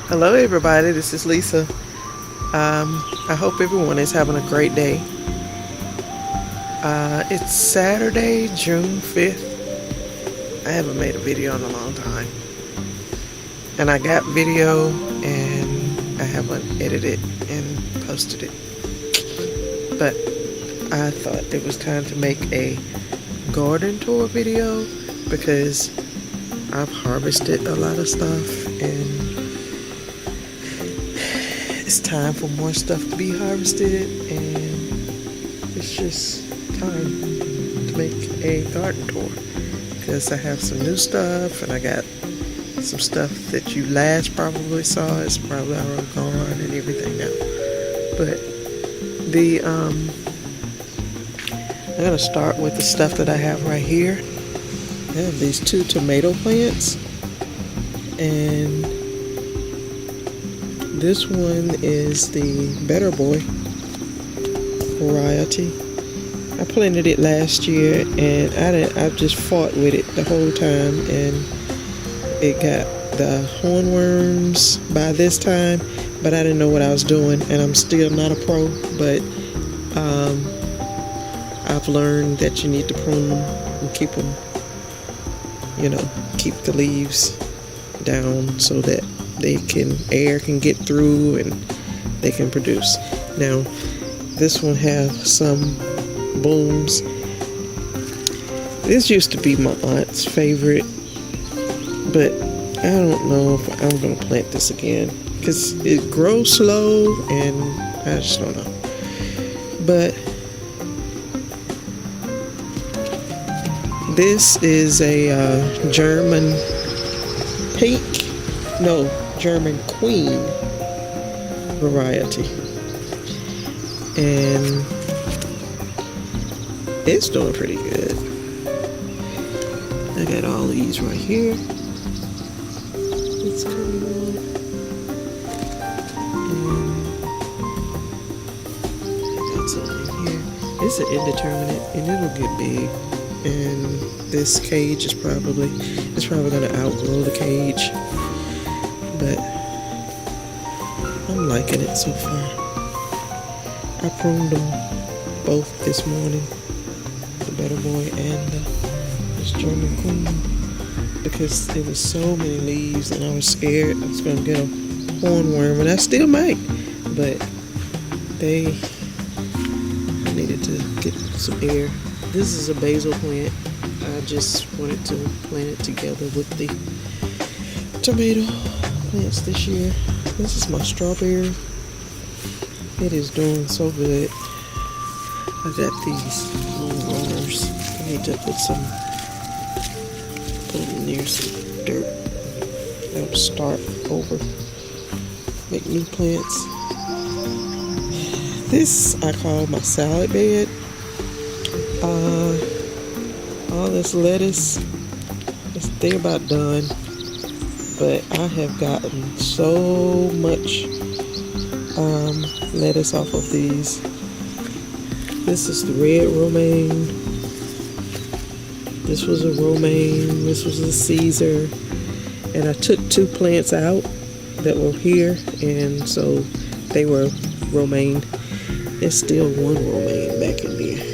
Hello everybody, this is Lisa. I hope everyone is having a great day. It's Saturday, June 5th. I haven't made a video in a long time. And I got video and I haven't edited and posted it. But I thought it was time to make a garden tour video because I've harvested a lot of stuff and it's time for more stuff to be harvested, and it's just time to make a garden tour because I have some new stuff and I got some stuff that you last probably saw. It's probably already gone and everything now. But I'm gonna start with the stuff that I have right here. I have these 2 tomato plants, and this one is the Better Boy variety. I planted it last year and I just fought with it the whole time, and it got the hornworms by this time, but I didn't know what I was doing, and I'm still not a pro, but I've learned that you need to prune them and keep them, keep the leaves down so that air can get through and they can produce. Now this one have some blooms. This used to be my aunt's favorite, but I don't know if I'm gonna plant this again because it grows slow and I just don't know. But this is a German Queen variety, and it's doing pretty good. I got all these right here. It's coming on, and I got some right here. It's an indeterminate, and it'll get big. And this cage is probably gonna outgrow the cage, but I'm liking it so far. I pruned them both this morning, the Better Boy and this German Queen, because there was so many leaves and I was scared I was gonna get a hornworm, and I still might, but I needed to get some air. This is a basil plant. I just wanted to plant it together with the tomato plants this year. This is my strawberry. It is doing so good. I got these little rollers. I need to put them near some dirt. I'll start over. Make new plants. This I call my salad bed. All this lettuce, they're about done, but I have gotten so much lettuce off of these. This is the red romaine. This was a romaine. This was a Caesar, and I took 2 plants out that were here, and so they were romaine. There's still one romaine back in there.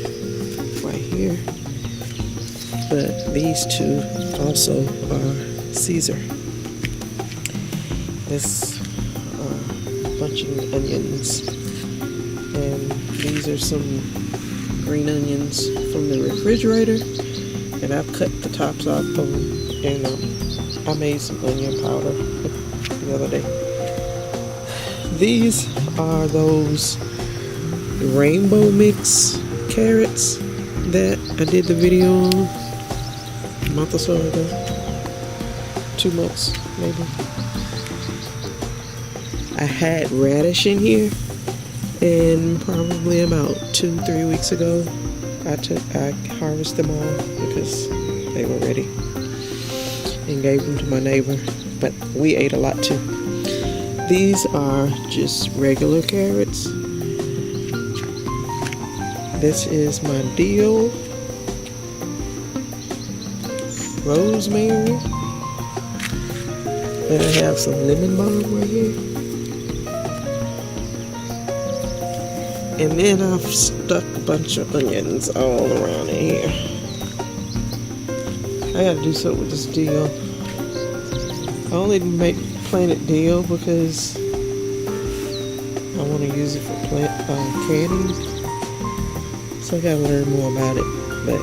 Here, but these 2 also are Caesar. This bunching onions, and these are some green onions from the refrigerator, and I've cut the tops off of them, and I made some onion powder the other day. These are those rainbow mix carrots that I did the video on a month or so ago, 2 months maybe. I had radish in here, and probably about 2-3 weeks ago I harvested them all because they were ready and gave them to my neighbor, but we ate a lot too. These are just regular carrots. This is my dill, rosemary, And I have some lemon balm right here. And then I've stuck a bunch of onions all around in here. I gotta do something with this dill. I only make planted dill because I want to use it for canning. So I gotta learn more about it. But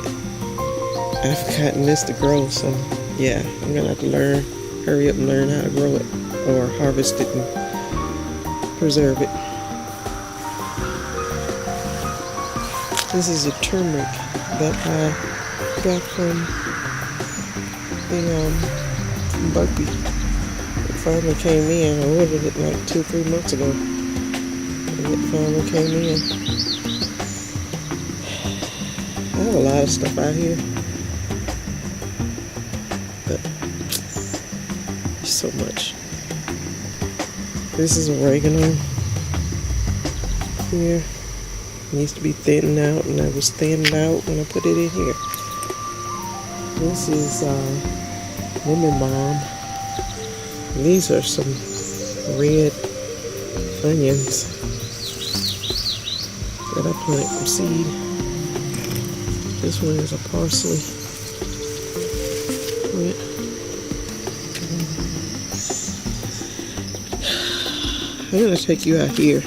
I've gotten this to grow, so yeah, I'm gonna have to hurry up and learn how to grow it or harvest it and preserve it. This is a turmeric that I got from Buckby. It finally came in. I ordered it like 2-3 months ago. And it finally came in. I have a lot of stuff out here. But there's so much. This is oregano here. It needs to be thinned out, and I was thinned out when I put it in here. This is lemon balm. These are some red onions that I planted from seed. This one is a parsley. I'm gonna take you out here.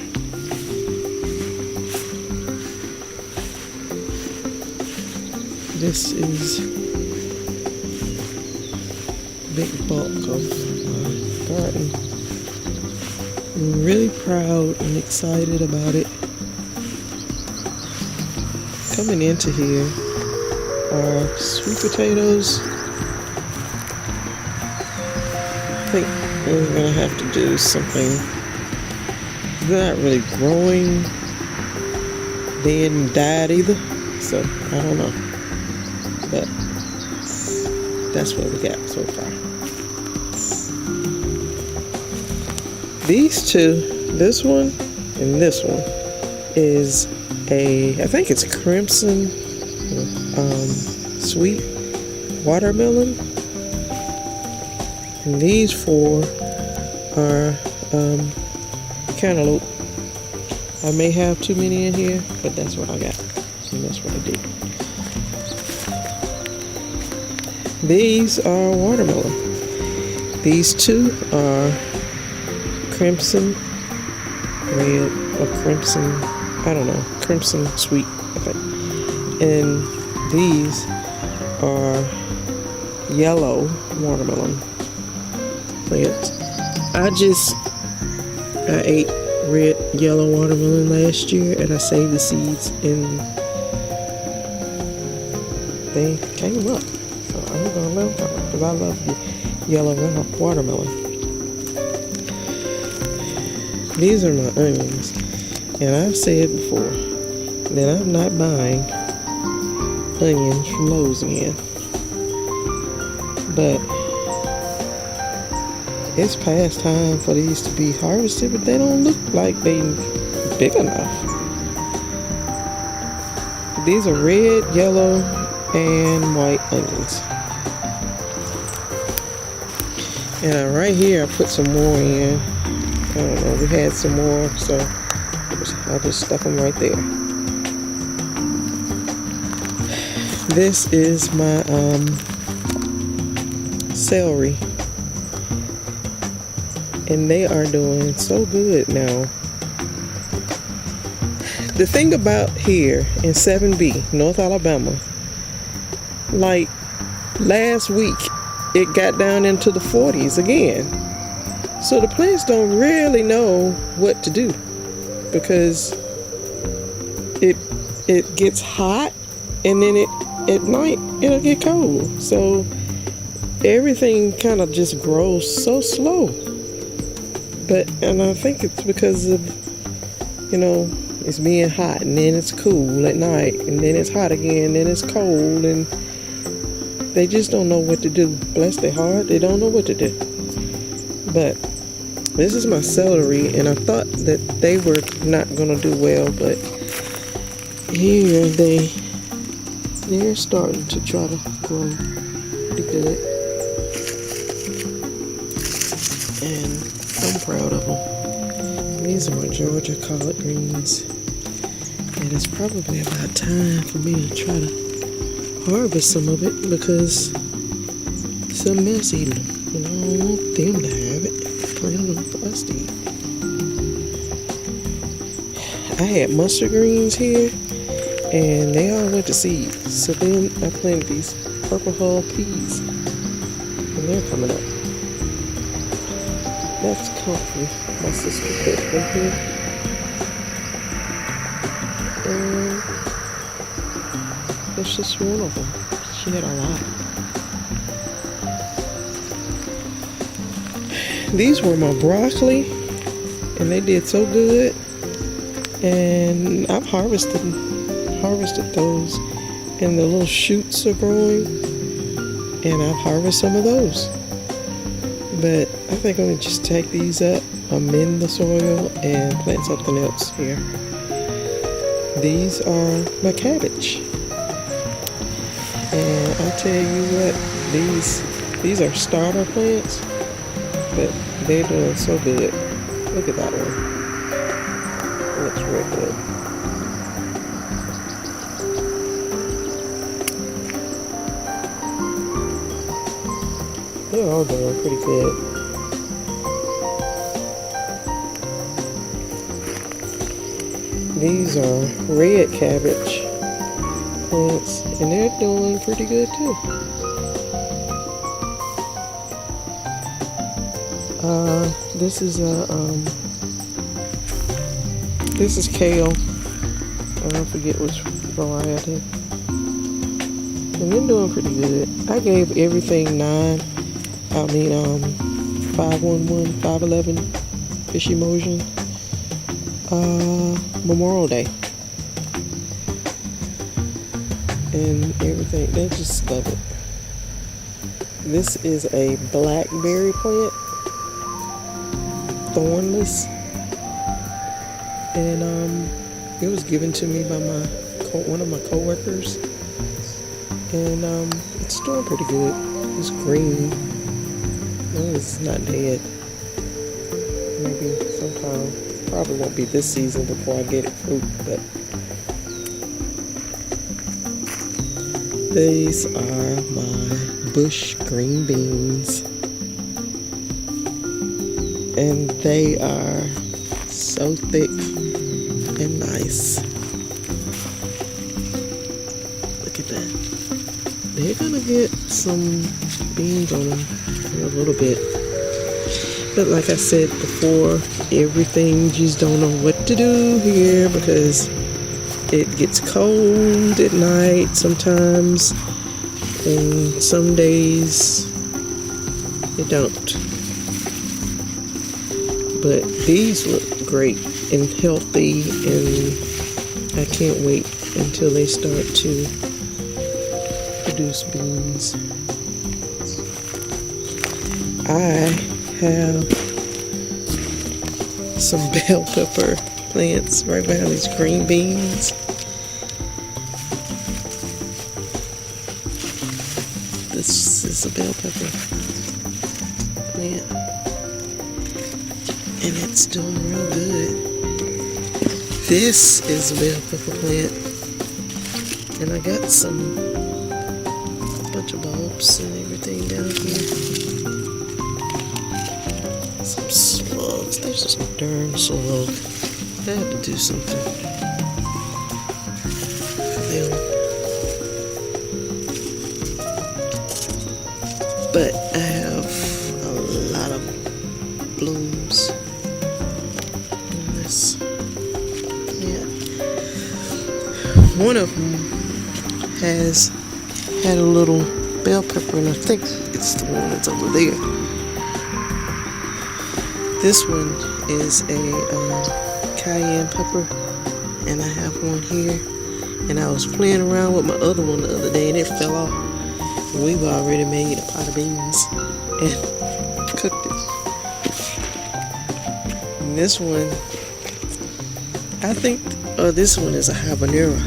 This is a big bulk of my garden. I'm really proud and excited about it. Coming into here are sweet potatoes. I think we're gonna have to do something. They're not really growing. They hadn't died either, so I don't know. But that's what we got so far. These two, this one and this one, is I think it's crimson sweet watermelon. And these 4 are cantaloupe. I may have too many in here, but that's what I got. And that's what I did. These are watermelon. These 2 are crimson red or crimson, I don't know, crimson sweet, I think. And these are yellow watermelon plants. I ate red, yellow watermelon last year, and I saved the seeds, and they came up. So I'm gonna let them because I love the yellow watermelon. These are my onions, and I've said before that I'm not buying onions from Lowe's again. But it's past time for these to be harvested, but they don't look like they big enough. These are red, yellow, and white onions. And right here I put some more in. I don't know, we had some more, so I just stuck them right there. This is my celery. And they are doing so good now. The thing about here in 7B, North Alabama, like last week, it got down into the 40s again. So the plants don't really know what to do because it gets hot, and then at night it'll get cold. So everything kind of just grows so slow. And I think it's because of, it's being hot, and then it's cool at night, and then it's hot again, then it's cold, and they just don't know what to do. Bless their heart, they don't know what to do. But this is my celery, and I thought that they were not going to do well, but here they're starting to try to grow pretty good. proud of them. These are my Georgia collard greens. And it's probably about time for me to try to harvest some of it because something else eating them. And I don't want them to have it. Plant them for us to eat. I had mustard greens here and they all went to seed. So then I planted these purple hull peas. And they're coming up. That's comfy. My sister put right here. And that's just one of them. She had a lot. These were my broccoli, and they did so good. And I've harvested those, and the little shoots are growing, and I've harvested some of those. But I think I'm gonna just take these up, amend the soil, and plant something else here. These are my cabbage. And I tell you what, these are starter plants, but they're doing so good. Look at that one. It looks real good. They're all doing pretty good. These are red cabbage plants, and they're doing pretty good too. This is kale. I forget which variety. And they're doing pretty good. I gave everything 511 fish emulsion Memorial Day. And everything, they just love it. This is a blackberry plant, thornless, and it was given to me by one of my co-workers, and it's doing pretty good. It's green. No, it's not dead. Maybe sometime. Probably won't be this season before I get it fruit, but these are my bush green beans, and they are so thick and nice. Look at that. They're gonna get some beans on them in a little bit, but like I said before, everything just don't know what to do here because it gets cold at night sometimes, and some days it don't. But these look great and healthy, and I can't wait until they start to produce beans. I have some bell pepper plants right behind these green beans. This is a bell pepper plant, and it's doing real good. This is a bell pepper plant, and I got a bunch of bulbs and everything down here. Some slugs. There's just a darn slug. I had to do something for them. But I have a lot of blooms on this. Yeah. One of them has had a little bell pepper, and I think it's the one that's over there. This one is a cayenne pepper, and I have one here. And I was playing around with my other one the other day, and it fell off. We've already made a pot of beans and cooked it. And this one, I think this one is a habanero.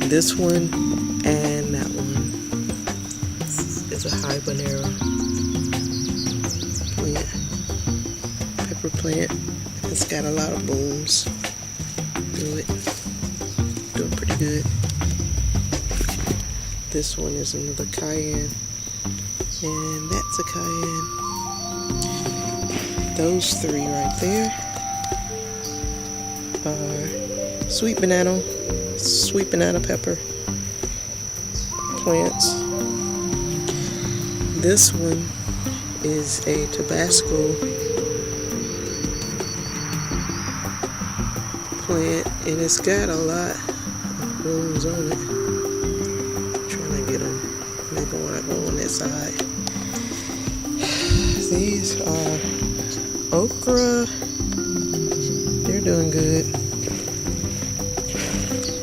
This one and that one is a habanero. plant. It's got a lot of blooms through it. Doing pretty good. This one is another cayenne, and that's a cayenne. Those three right there are sweet banana pepper plants. This one is a Tabasco plant, and it's got a lot of blooms on it. I'm trying to get them. Maybe when I go on that side. These are okra. They're doing good.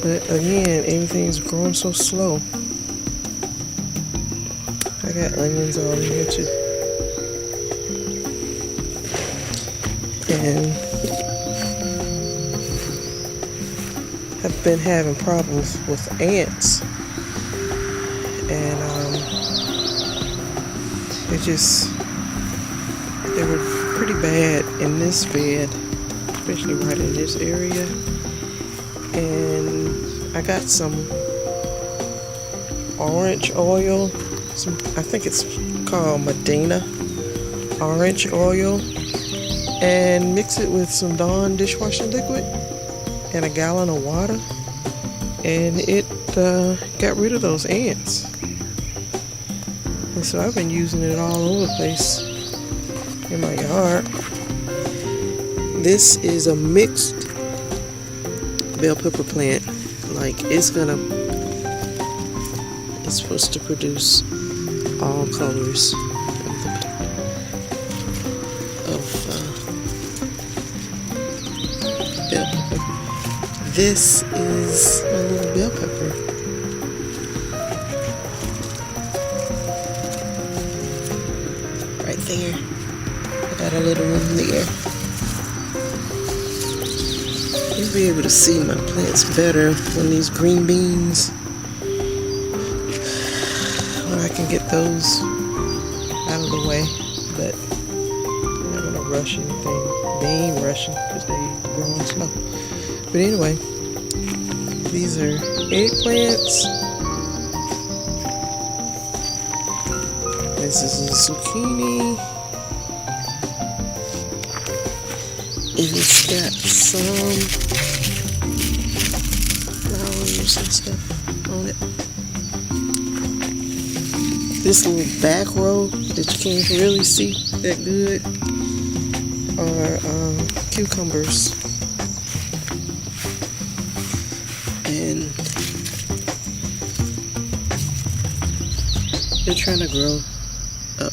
But again, everything's growing so slow. I got onions all in here too. And I've been having problems with ants. And they were pretty bad in this bed, especially right in this area. And I got some orange oil, I think it's called Medina orange oil, and mix it with some Dawn dishwashing liquid and a gallon of water, and it got rid of those ants. And so I've been using it all over the place in my yard. This is a mixed bell pepper plant. Like it's supposed to produce all colors of bell pepper. This is a little bell pepper. Right there. I got a little one there. You'll be able to see my plants better when these green beans, when I can get those out of the way. But I'm not gonna rush anything. They ain't rushing because they growing slow. But anyway, these are eggplants. This is a zucchini. And it's got some flowers and stuff on it. This little back row that you can't really see that good are cucumbers. And they're trying to grow up.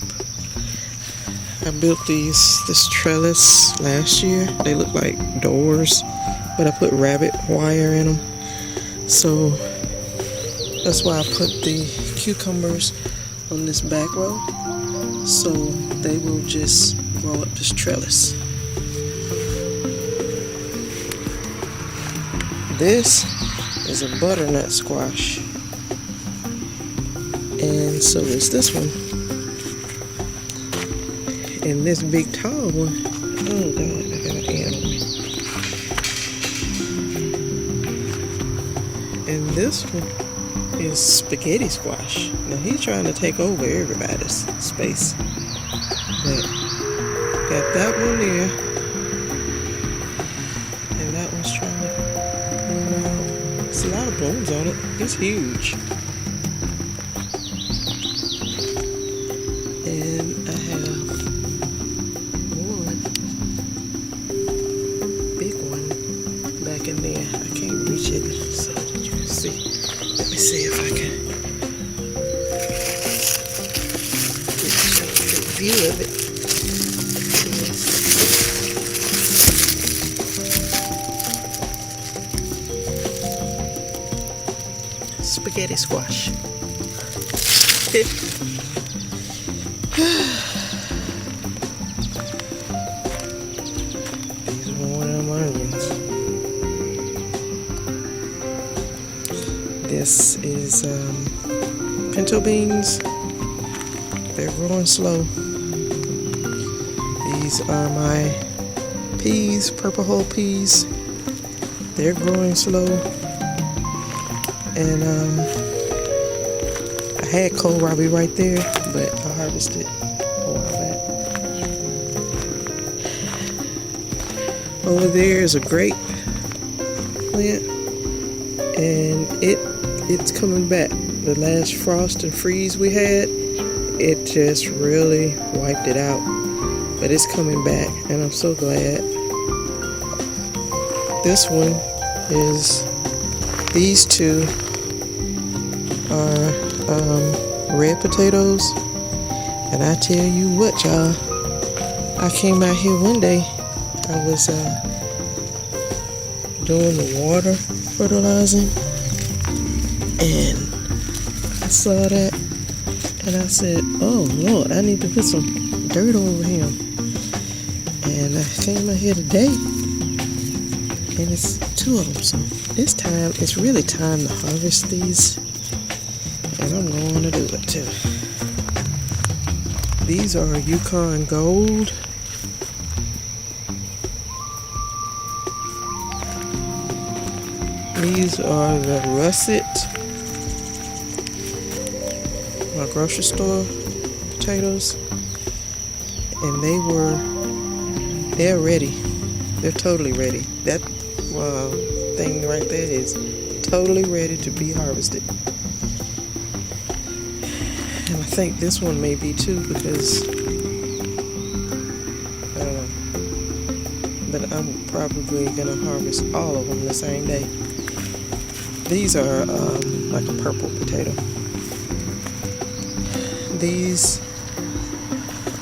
I built this trellis last year. They look like doors, but I put rabbit wire in them. So that's why I put the cucumbers on this back row, so they will just grow up this trellis. This is a butternut squash, and so is this one. And this big tall one, oh God, I got an ant on me. And this one is spaghetti squash. Now he's trying to take over everybody's space. But got that one there, and that one's trying to bloom out. It's a lot of blooms on it. It's huge. And I have one big one back in there. I can't reach it so that you can see. Let me see if I can get a good view of it. Spaghetti squash. These are one of my onions. This is pinto beans. They're growing slow. These are my peas, purple whole peas. They're growing slow. And I had kohlrabi right there, but I harvested a while back. Over there is a grape plant, and it's coming back. The last frost and freeze we had, it just really wiped it out. But it's coming back, and I'm so glad. This one is, these two are red potatoes. And I tell you what, y'all, I came out here one day. I was doing the water fertilizing, and I saw that, and I said, oh Lord, I need to put some dirt over him. And I came out here today, and it's two of them. So this time, it's really time to harvest these, and I'm going to do it too. These are Yukon Gold. These are the russet, my grocery store potatoes, and they're ready. They're totally ready. That thing right there is totally ready to be harvested. And I think this one may be too, because I don't know. But I'm probably gonna harvest all of them the same day. These are like a purple potato. These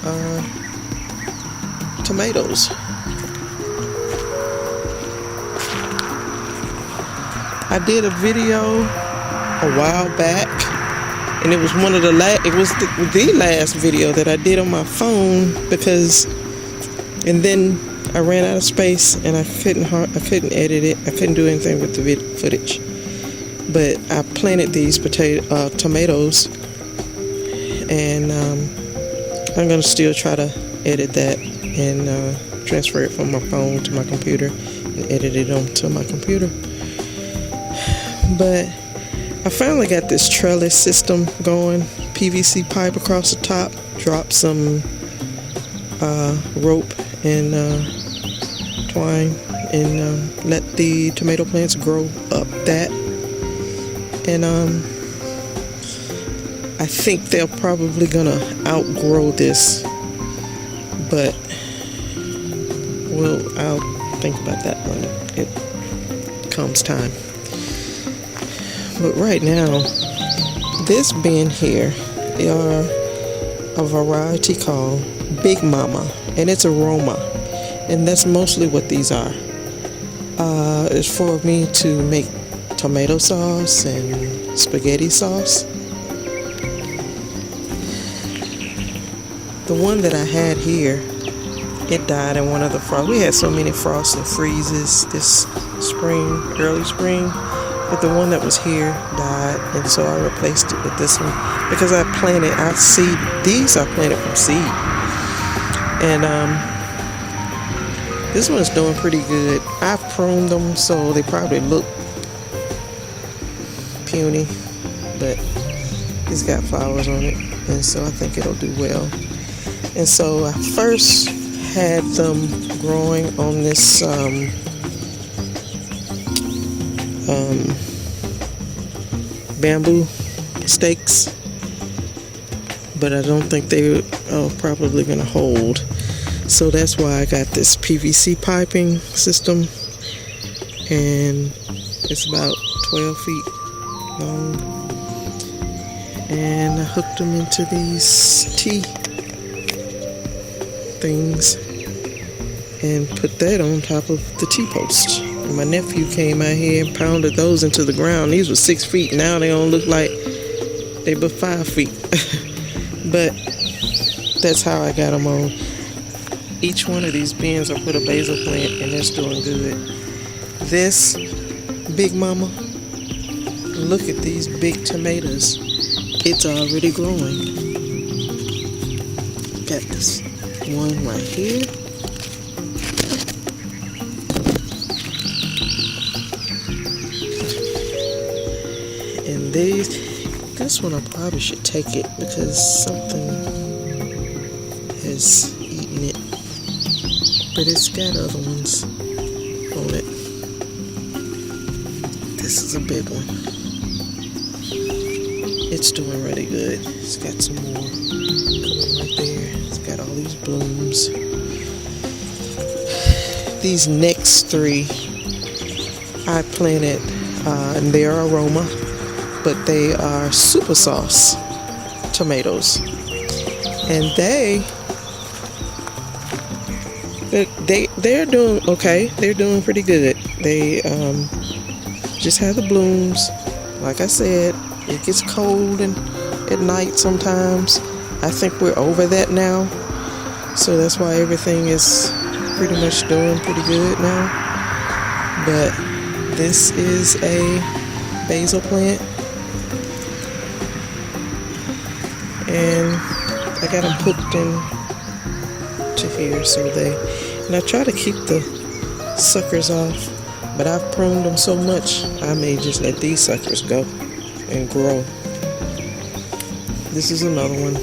are tomatoes. I did a video a while back, and it was one of the the last video that I did on my phone, and then I ran out of space and I couldn't edit it. I couldn't do anything with the footage. But I planted these tomatoes, and I'm gonna still try to edit that and transfer it from my phone to my computer and edit it onto my computer. But I finally got this trellis system going. PVC pipe across the top, drop some rope and twine, and let the tomato plants grow up that. And I think they're probably gonna outgrow this, but I'll think about that when it comes time. But right now, this bin here are a variety called Big Mama, and it's a Roma, and that's mostly what these are. It's for me to make tomato sauce and spaghetti sauce. The one that I had here, it died in one of the frosts. We had so many frosts and freezes this spring, early spring, but the one that was here died, and so I replaced it with this one because I planted. These I planted from seed, and this one's doing pretty good. I pruned them, so they probably look puny, but it's got flowers on it, and so I think it'll do well. And so I first had them growing on this bamboo stakes, but I don't think they are probably going to hold. So that's why I got this PVC piping system, and it's about 12 feet long, and I hooked them into these T things and put that on top of the T-post. And my nephew came out here and pounded those into the ground. These were 6 feet. Now they don't look like they were 5 feet. But that's how I got them on. Each one of these bins I put a basil plant, and it's doing good. This Big Mama, look at these big tomatoes. It's already growing. Got this one right here. This one I probably should take it because something has eaten it. But it's got other ones on it. This is a big one. It's doing really good. It's got some more coming right there. It's got all these blooms. These next three I planted, and they're aroma, but they are super sauce tomatoes, and they're doing okay. They're doing pretty good. They just have the blooms. Like I said, it gets cold and at night sometimes. I think we're over that now, so that's why everything is pretty much doing pretty good now. But this is a basil plant, and I got them hooked in to here and I try to keep the suckers off, but I've pruned them so much I may just let these suckers go and grow. This is another one,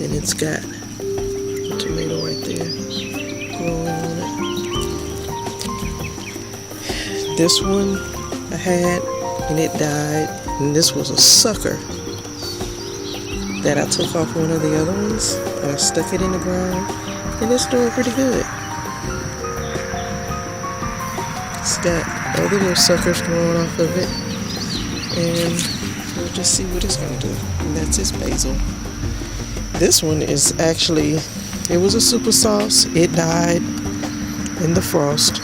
and it's got a tomato right there growing on it. This one I had and it died, and this was a sucker that I took off one of the other ones and I stuck it in the ground, and it's doing pretty good. It's got other little suckers growing off of it, and we'll just see what it's going to do. And that's its basil. This one is actually, it was a super sauce. It died in the frost.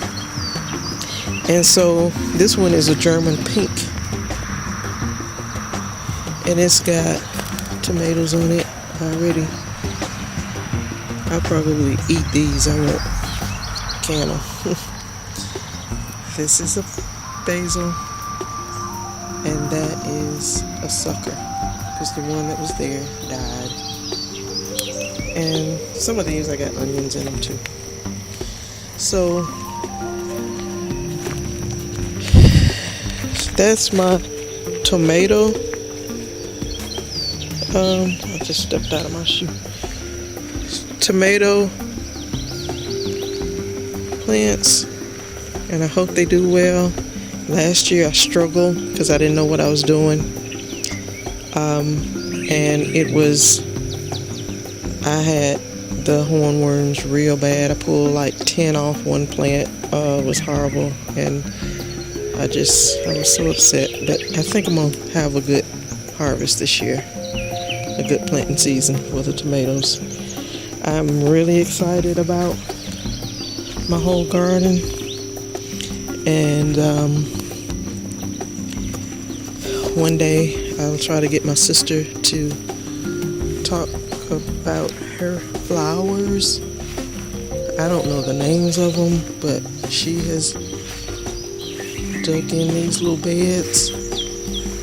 And so this one is a German pink. And it's got tomatoes on it already. I'll probably eat these. I won't can them. This is a basil, and that is a sucker, because the one that was there died. And some of these I got onions in them too. So that's my tomato. I just stepped out of my shoe. Tomato plants, and I hope they do well. Last year I struggled because I didn't know what I was doing, and I had the hornworms real bad. I pulled like 10 off one plant. It was horrible, and I was so upset. But I think I'm gonna have a good harvest this year, a good planting season for the tomatoes. I'm really excited about my whole garden, and one day I'll try to get my sister to talk about her flowers. I don't know the names of them, but she has dug in these little beds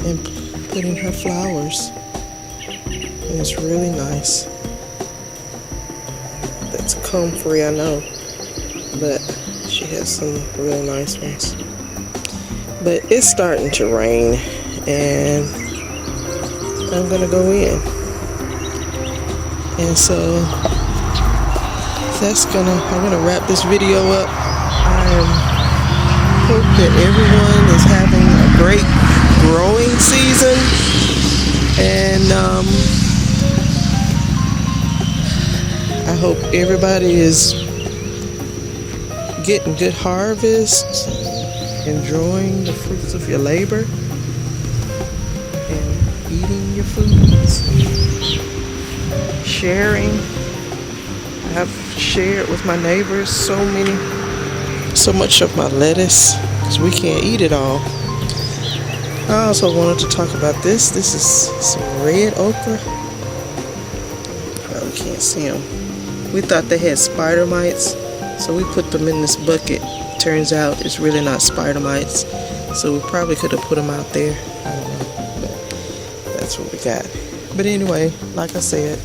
and put in her flowers, and it's really nice. That's comfrey, I know, but she has some really nice ones. But it's starting to rain, and I'm gonna go in, and so I'm gonna wrap this video up. I hope that everyone is having a great growing season, and I hope everybody is getting good harvests, enjoying the fruits of your labor, and eating your foods, sharing. I've shared with my neighbors so much of my lettuce, because we can't eat it all. I also wanted to talk about this. This is some red okra. Probably can't see them. We thought they had spider mites, so we put them in this bucket. Turns out it's really not spider mites, so we probably could have put them out there. I don't know, but that's what we got. But anyway, like I said,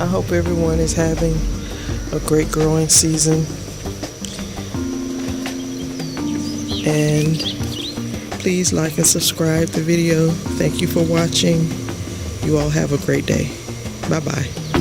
I hope everyone is having a great growing season. And please like and subscribe the video. Thank you for watching. You all have a great day. Bye-bye.